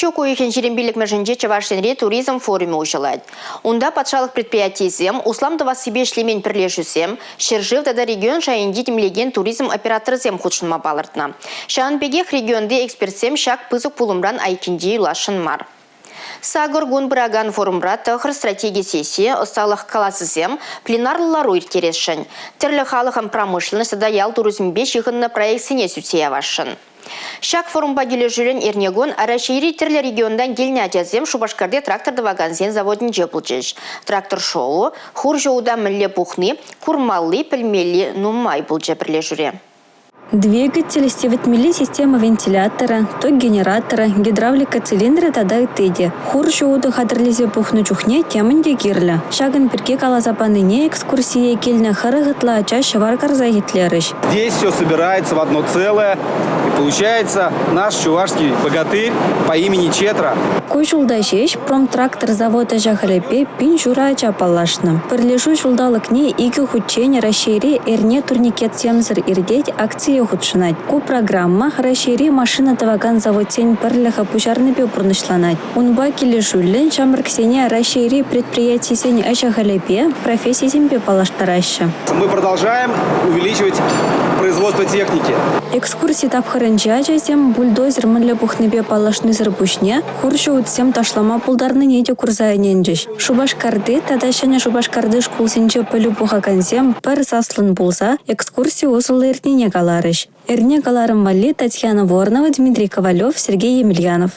Чокуйхен жерембилік мәжінде Чавашенре туризм форуме ушылайды. Онда патшалық предприятиесем, Усламдова себе шлемень прирлешусем, Шержив тада регион шайынди темлеген туризм операторызем худшынма балыртна. Шаанбегех регионде экспертсем шак пызык пулымран айкинди юлашын мар. Сагыр Гунбраган форумра тахыр стратегия сессии осталых каласызем пленарлару иртерешін. Тірлі халықым промышленность даял туризмбе шығынны проектсіне сүтсея вашын. Шак форумба келе жүрен Эрнегон арашейри тірлі региондан келіне ажазем Шубашкарде тракторды ваганзен заводын жепілчеш. Трактор шоу, хур жоуда мүлле пухны, курмалли, пілмелли, нумай бұл жепірле жүре. Двигатель, севитмели система вентилятора, ток генератора, гидравлика цилиндра тада и теде. Хур жоуды хадырлезе пухну чухне темінде кирлі. Шагын пирке калазапаныне экскурсия келіне харығытла ача шаваркар загитлерыш. Здесь все собирается в одно целое, и получается наш чувашский богатырь по имени Четра. Кой жулда жеш промтрактор завода жахалепе пин жура ача палашны. Пірлешу жулдалық не игі худчене расшири эрне турникет семзір ирдеть акция худшынать. Ку программа расшири машина таваган заводсен пірліға пужарныбе бұрнышланать. Унба келе жуллен шамрксене расшири предприятиесен ачахалепе профессиесенбе палаштарашы. Мы продолжаем увеличивать производство техники. Экскурсии тапхарынча ачасем бульдозер мынле пухныбе палашны зырбушне хуршу утсем ташлама пулдарны неде курзайненжеш. Шубашкарды тадашыне Шубашкарды шкулсенче пөлі пухакансем пір саслын булса экскурсии осылы эртіне каларыш. Эрне каларым вали Татьяна Ворнова, Дмитрий Ковалев, Сергей Емельянов.